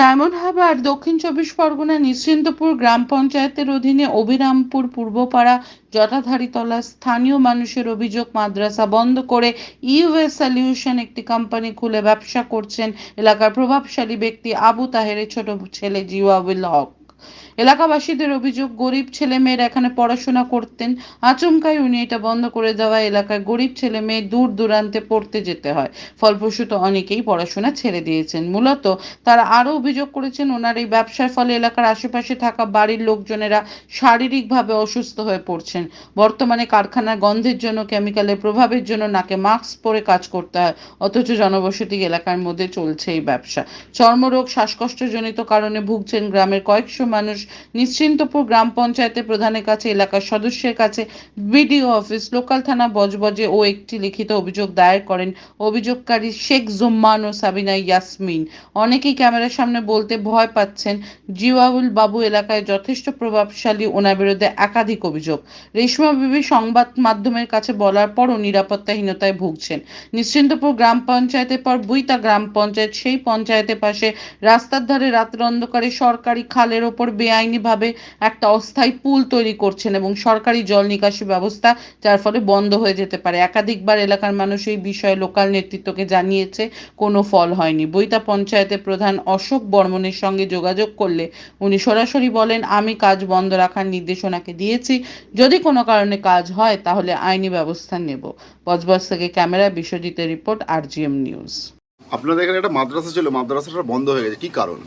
Diamond Harbour দক্ষিণ চব্বিশ পরগনা নিশ্চিন্তপুর গ্রাম পঞ্চায়েতের অধীনে অভিরামপুর পূর্বপাড়া জটাধারীতলা স্থানীয় মানুষের অভিযোগ মাদ্রাসা বন্ধ করে ইউএস সলিউশন একটি কোম্পানি খুলে ব্যবসা করছেন এলাকার প্রভাবশালী ব্যক্তি আবু তাহেরের ছোট ছেলে জিয়াউল হক। এলাকাবাসীদের অভিযোগ, গরিব ছেলেমেয়েরা এখানে পড়াশোনা করতেন, আচমকাই উনি এটা বন্ধ করে দেওয়ায় এলাকায় গরিব ছেলে মেয়ে দূর দূরান্তে পড়তে যেতে হয়। ফলপ্রসূত অনেকেই পড়াশোনা ছেড়ে দিয়েছেন। মূলত তারা আরও অভিযোগ করেছেন, ওনার এই ব্যবসার ফলে এলাকার আশেপাশে থাকা বাড়ির লোকজনেরা শারীরিকভাবে অসুস্থ হয়ে পড়ছেন। বর্তমানে কারখানার গন্ধের জন্য, কেমিক্যালের প্রভাবের জন্য নাকে মাস্ক পরে কাজ করতে হয়, অথচ জনবসতি এলাকার মধ্যে চলছে এই ব্যবসা। চর্মরোগ, শ্বাসকষ্টজনিত কারণে ভুগছেন গ্রামের কয়েকশো মানুষ। নিশ্চিন্তপুর গ্রাম পঞ্চায়েতের প্রধানের কাছে, এলাকার সদস্যের কাছে, বিডিও অফিস, লোকাল থানা বজবজে ও একটি লিখিত অভিযোগ দায়ের করেন অভিযোগকারী শেখ জুম্মান ও সাবিনা ইয়াসমিন। অনেকেই ক্যামেরার সামনে বলতে ভয় পাচ্ছেন। জিয়াউল বাবু এলাকায় যথেষ্ট প্রভাবশালী, ওনার বিরুদ্ধে একাধিক অভিযোগ। রেশমা বিবি সংবাদ মাধ্যমের কাছে বলার পরও নিরাপত্তাহীনতায় ভুগছেন। নিশ্চিন্তপুর গ্রাম পঞ্চায়েতের পর বুইতা গ্রাম পঞ্চায়েত, সেই পঞ্চায়েতের পাশে রাস্তার ধারে রাতের অন্ধকারে সরকারি খালের ওপর বেআইনিভাবে একটা অস্থায়ী পুল তৈরি করছেন এবং সরকারি জল নিকাশি ব্যবস্থা, যার ফলে বন্ধ হয়ে যেতে পারে। একাধিকবার এলাকার মানুষ এই বিষয়ে লোকাল নেতৃত্বকে জানিয়েছে, কোনো ফল হয়নি। বইতা পঞ্চায়েতের প্রধান অশোক বর্মনের সঙ্গে যোগাযোগ করলে উনি সরাসরি বলেন, আমি কাজ বন্ধ রাখার নির্দেশ ওনাকে দিয়েছি, যদি কোনো কারণে কাজ হয় তাহলে আইনি ব্যবস্থা নেব। বজবজ থেকে ক্যামেরা বিশ্বজিতের রিপোর্ট, RGM নিউজ। আপনাদের এখানে একটা মাদ্রাসা ছিল, মাদ্রাসাটা বন্ধ হয়ে গেছে, কি কারণ?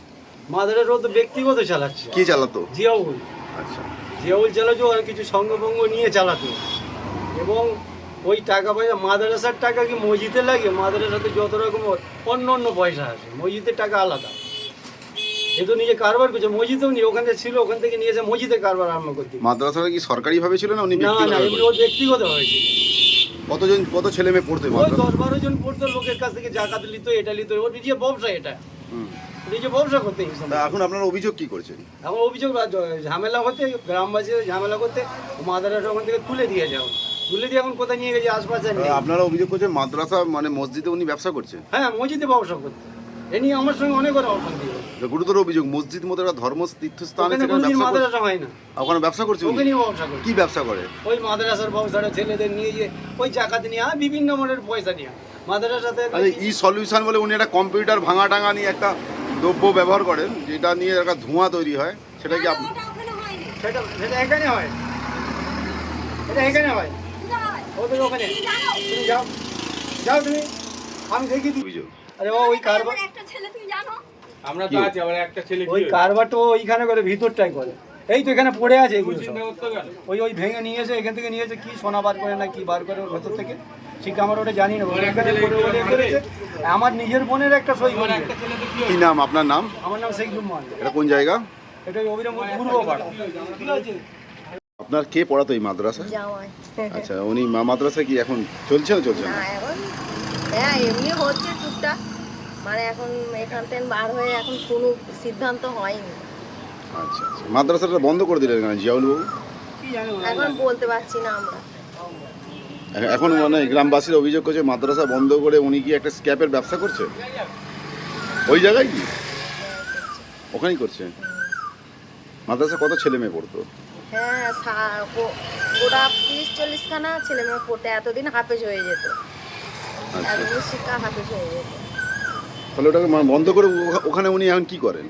মাদ্রাসা তো ব্যক্তিগত চালাচ্ছে। কি চালাতো? জিয়াউল। আচ্ছা, জিয়াউল চালাতো আর কিছু সঙ্গভঙ্গ নিয়ে চালাতো, এবং ওই টাকা পয়সা মাদ্রাসার টাকা কি মসজিদে লাগে? মাদ্রাসাতে যত রকম অন্য অন্য পয়সা আছে, মসজিদের টাকা আলাদা। এ তো নিজে কারবার করছে, মসজিদেও নিয়ে ওখানে ছিল, ওখান থেকে নিয়ে এসে মসজিদে কারবার আরম্ভ করতে। মাদ্রাসাটা কি সরকারি ভাবে ছিল না উনি না না, ব্যক্তিগতভাবে এগুলো করেছেন? ব্যক্তিগত হয়েছে। কত ছেলে মেয়ে পড়তো এই ওই মাদ্রাসা? 10-12 জন পড়তো, লোকের কাছ থেকে জাকাত নিত, এটা নিত, ওর নিজে ব্যবসা, এটা হুম। নিজে ব্যবসা করতে। তা এখন আপনারা অভিযোগ কি করছেন? এখন অভিযোগ ঝামেলা হতে, গ্রামবাসী ঝামেলা করতে মাদ্রাসা ওখান থেকে তুলে দিয়ে যাও, তুলে দিয়ে এখন কোথায় নিয়ে গেছে আশপাশে নেই। আপনারা অভিযোগ করছেন মাদ্রাসা মানে মসজিদে উনি ব্যবসা করছেন? হ্যাঁ, মসজিদে ব্যবসা করতে। এ নিয়ে আমার সঙ্গে অনেক কথা অশান্তি হয়। গুরুতর অভিযোগ, মসজিদ মতো একটা ধর্ম তীর্থস্থান, ওখানে সেখানে কোনোদিন ব্যবসা করছে। মাদ্রাসা হয় না, ওখানে ব্যবসা করছে উনি? ওকে নিয়ে ব্যবসা করে। কি ব্যবসা করে? ওই মাদ্রাসার ব্যবসাটা ছেলেদের নিয়ে যে ওই জাকাত নিয়ে বিভিন্ন মনের পয়সা নিয়ে মাদ্রাসাতে। আচ্ছা, ই সলিউশন বলে উনি একটা কম্পিউটার ভাঙা টাঙা নিয়ে একটা দ্রব্য ব্যবহার করেন, যেটা নিয়ে একটা ধোঁয়া তৈরি হয়, সেটা কি আপনি? সেটা সেটা এখানে হয়, এটা এখানে হয়, ওদের ওখানে। তুমি যাও, যাও তুমি, আমি দেখি দিই। অভিযোগ আরে ও ওই কারবার, একটা ছেলে তুই জানো? আমরা তো আছি, আবার একটা ছেলে ওই কারবারটা ওইখানে করে, ভিতরটাই করে। এই তো এখানে পড়ে আছে এগুলো সব। ওই ওই ভেঙে নিয়ে এসে, এখান থেকে নিয়ে এসে কি সোনা বার করে না কি বার করে ওর ভেতর থেকে, ঠিক আমার ওটা জানি না। এখানে করে বলে করেছে। আমার নিজের বোনের একটা সই করে। কি নাম আপনার? নাম? আমার নাম শেখ জুম্মান। এটা কোন জায়গা? এটা অবিরামপুর পূর্বপাড়া। আপনার কে পড়াতো এই মাদ্রাসা? জামাই। আচ্ছা, উনি মাদ্রাসা কি এখন চলছে না চলছে না না? এখন, হ্যাঁ এমনি হচ্ছে টুকটাক, মানে এখন এখান থেকে বার হয়ে এখন কোনো সিদ্ধান্ত হয়নি। আচ্ছা আচ্ছা, মাদ্রাসাটা বন্ধ করে দিলেন কেন জিয়াউল বাবু? এখন বলতে পারছি না আমরা। এখন মানে গ্রামবাসীর অভিযোগ করছে মাদ্রাসা বন্ধ করে উনি কি একটা স্ক্যাপের ব্যবসা করছে ওই জায়গায়, কি ওখানেই করছে? মাদ্রাসা কত ছেলে মেয়ে পড়তো? হ্যাঁ, গোটা 30-40 খানা ছেলে মেয়ে পড়তে, এতদিন হাফেজ হয়ে যেত, আচ্ছা, এতদিন শিক্ষা হাফেজ হয়ে যেত। তাহলে ওটাকে বন্ধ করে ওখানে উনি এখন কি করেন?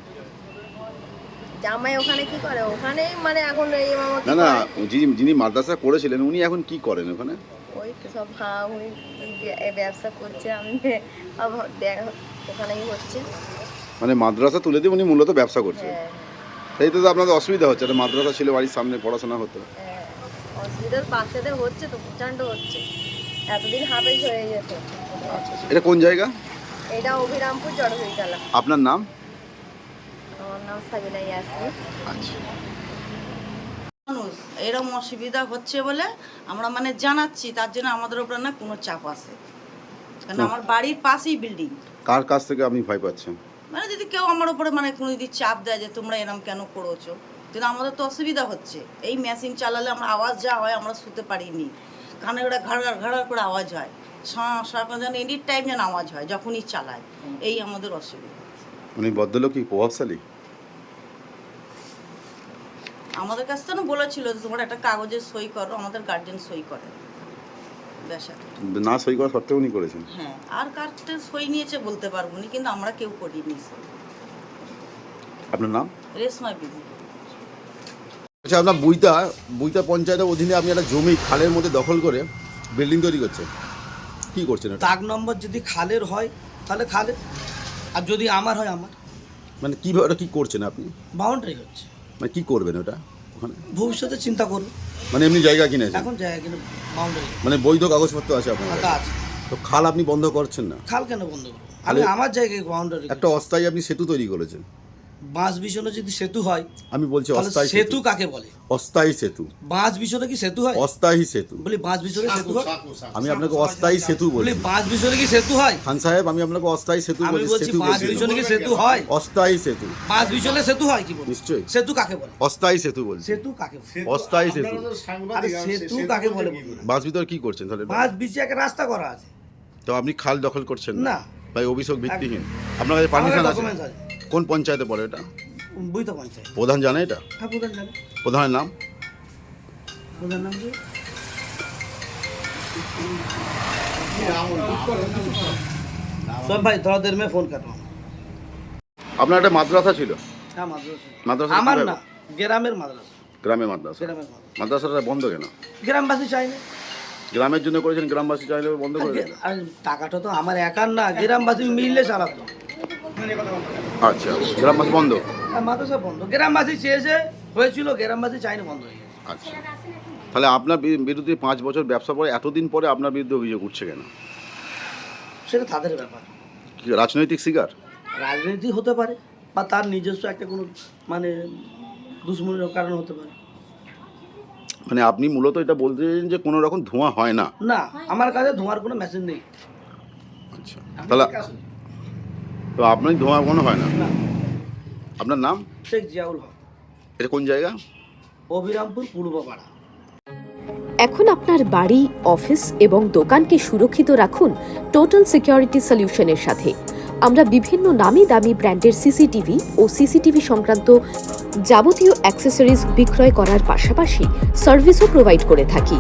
জামাই ওখানে কি করে? ওখানে মানে এখন এই মামা না না, যিনি মাদ্রাসা করেছিলেন উনি এখন কি করেন ওখানে? ওই তো সব উনি ব্যবসা করছে, আমি ওখানেই হচ্ছে। মানে মাদ্রাসা তুলে দিয়ে উনি মূলত ব্যবসা করছেন। হ্যাঁ তাই তো আপনাদের অসুবিধা হচ্ছে, একটা মাদ্রাসা ছিল বাড়ির সামনে, পড়াশোনা হতো। হ্যাঁ, অসুবিধা বাচ্চাদের হচ্ছে তো, প্রচণ্ড হচ্ছে, এতদিন হাফেজ হয়ে যেত। আচ্ছা, এটা কোন জায়গা? এটা অভিরামপুর জড়হরিতলা। আপনার নাম? আমার নাম সাবিনা ইয়াসমিন। আচ্ছা, মানুষ এরকম অসুবিধা হচ্ছে বলে আমরা মানে জানাচ্ছি, তার জন্য আমাদের উপরে না কোনো চাপ আছে, কারণ আমার বাড়ির পাশেই বিল্ডিং। কার কাছ থেকে আপনি ভয় পাচ্ছেন? মানে যদি কেউ আমার উপরে মানে কোনো যদি চাপ দেয় যে তোমরা এরকম কেন করছো, কিন্তু আমাদের তো অসুবিধা হচ্ছে। এই মেশিন চালালে আমরা আওয়াজ যা হয় আমরা শুতে পারিনি, কানে ওটা ঘাড় ঘাড় করে আওয়াজ হয়, সারাক্ষণ যেন এনি টাইম যেন আওয়াজ হয় যখনই চালায়, এই আমাদের অসুবিধা। উনি ভদ্রলোক কি প্রভাবশালী? আমাদের কাছ থেকে বলেছিল যে তোমার একটা কাগজে সই করো, আমাদের গার্জেন সই করে ব্যাস এতটুকু। না সই করা সত্ত্বেও উনি করেছেন? হ্যাঁ, আর কার্ডটা সই নিয়েছে বলতে পারবো না, কিন্তু আমরা কেউ করিনি সই। আপনার নাম? রেশমা বিধি। আচ্ছা, আপনার বুইতা পঞ্চায়েতের অধীনে আপনি একটা জমি খালের মধ্যে দখল করে বিল্ডিং তৈরি করছেন, কি করছেন এটা? দাগ নম্বর যদি খালের হয় তাহলে খালের, আর যদি আমার হয় আমার। মানে কীভাবে ওটা কী করছেন আপনি? বাউন্ডারি হচ্ছে, মানে কী করবেন ওটা ওখানে? ভবিষ্যতে চিন্তা করবো। মানে এমনি জায়গা কিনেছেন? এখন জায়গা কিনে বাউন্ডারি মানে বৈধ কাগজপত্র আছে আপনার কাছে? আছে। তো খাল আপনি বন্ধ করছেন না? খাল কেন বন্ধ করবো? আমি আমার জায়গায় বাউন্ডারি। একটা অস্থায়ী আপনি সেতু তৈরি করেছেন। বাঁশ বিছনে যদি সেতু হয়, আমি বলছি তাহলে অস্থায়ী সেতু কাকে বলে? অস্থায়ী সেতু। বাঁশ বিছনে কি সেতু হয়? অস্থায়ী সেতু বলি বাঁশ বিছনে সেতু হয়? আমি আপনাকে অস্থায়ী সেতু বলি বলি। বাঁশ বিছনে কি সেতু হয়? খান সাহেব, আমি আপনাকে অস্থায়ী সেতু আমি বলছি। বলছি সেতু বাঁশ বলছি না। বিছনে কি সেতু হয়? অস্থায়ী সেতু। বাঁশ বিছনে সেতু হয় কি বলি? নিশ্চয়ই। সেতু কাকে বলে? অস্থায়ী সেতু বলছি। সেতু কাকে বলে? অস্থায়ী সেতু। আরে সেতু কাকে বলে? বাস ভিতরে কি করছেন তাহলে? বাঁশ বিছে একটা রাস্তা করা আছে। তো আপনি খাল দখল করছেন না। ভাই, অভিযোগ ভিত্তিহীন। আপনার কাছে পারমিশন আছে? ডকুমেন্টস আছে। কোন পঞ্চায়েতে পড়ে এটা? বুঝতে পারছেন? প্রধান জানে এটা? হ্যাঁ, প্রধান জানে। প্রধানের নাম? প্রধান নাম কি? সব ভাই थोड़ा देर में फोन कर रहा हूँ। আপনার একটা মাদ্রাসা ছিল? হ্যাঁ, মাদ্রাসা। মাদ্রাসা আমার কিভাবে? না, গ্রামের মাদ্রাসা। গ্রামের মাদ্রাসা। গ্রামের মাদ্রাসা। মাদ্রাসাটা বন্ধ কেন? গ্রামবাসী চাই না। গ্রামের জন্য করেছেন, গ্রামবাসী চাইলে বন্ধ করে দেন। আর টাকাটা তো আমার একার না, গ্রামবাসী মিললে চালাতো। আচ্ছা, গ্রামবাসী বন্ধ? আর মাদ্রাসা বন্ধ, গ্রামবাসী চেয়েছে হয়েছিল, গ্রামবাসী চাইনি বন্ধ হয়ে গেছে। আচ্ছা, তাহলে আপনার বিরুদ্ধে 5 বছর ব্যবসা পরে এতদিন পরে আপনার বিরুদ্ধে অভিযোগ উঠছে কেন? সেটা তাদের ব্যাপার। কি রাজনৈতিক শিকার? রাজনীতি হতে পারে, বা তার নিজস্ব একটা কোনো মানে দুশ্মনীর কারণ হতে পারে। মানে আপনি মূলত এটা বলতেছেন যে কোনো রকম ধোঁয়া হয় না? না, আমার কাছে ধোঁয়ার কোনো মেশিন নেই। আচ্ছা, তাহলে তো আপনার ধোঁয়া কোনো হয় না? না। আপনার নাম? শেখ জিয়াউল হক। এটা কোন জায়গা? অবিরামপুর পূর্বপাড়া। এখন আপনার বাড়ি, অফিস এবং দোকানকে সুরক্ষিত রাখুন টোটাল সিকিউরিটি সলিউশনের সাথে। আমরা বিভিন্ন নামি দামি ব্র্যান্ডের সিসিটিভি ও সিসিটিভি সংক্রান্ত যাবতীয় অ্যাক্সেসরিজ বিক্রয় করার পাশাপাশি সার্ভিসও প্রোভাইড করে থাকি।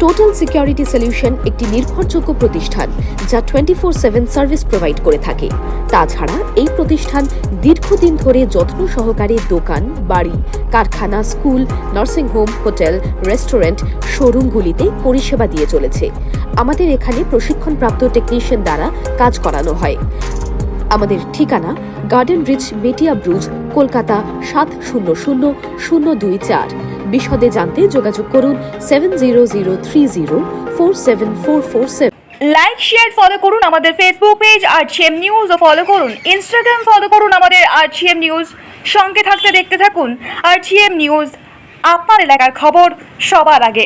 টোটাল সিকিউরিটি সলিউশন একটি নির্ভরযোগ্য প্রতিষ্ঠান যা 24/7 সার্ভিস প্রোভাইড করে থাকে। তাছাড়া এই প্রতিষ্ঠান দীর্ঘদিন ধরে যত্ন সহকারে দোকান, বাড়ি, কারখানা, স্কুল, নার্সিংহোম, হোটেল, রেস্টুরেন্ট, শোরুমগুলিতে পরিষেবা দিয়ে চলেছে। আমাদের এখানে প্রশিক্ষণপ্রাপ্ত টেকনিশিয়ান দ্বারা কাজ করানো হয়। আমাদের ঠিকানা গার্ডেন রিচ, মেটিয়া ব্রুজ, কলকাতা 700024। বিশদে জানতে যোগাযোগ করুন 7003047447। লাইক, শেয়ার, ফলো করুন আমাদের ফেসবুক পেজ আরজিএম নিউজ ও ফলো করুন ইনস্টাগ্রাম, ফলো করুন আমাদের আরজিএম নিউজ। সঙ্গে থাকতে দেখতে থাকুন আরজিএম নিউজ, আপনার এলাকার খবর সবার আগে।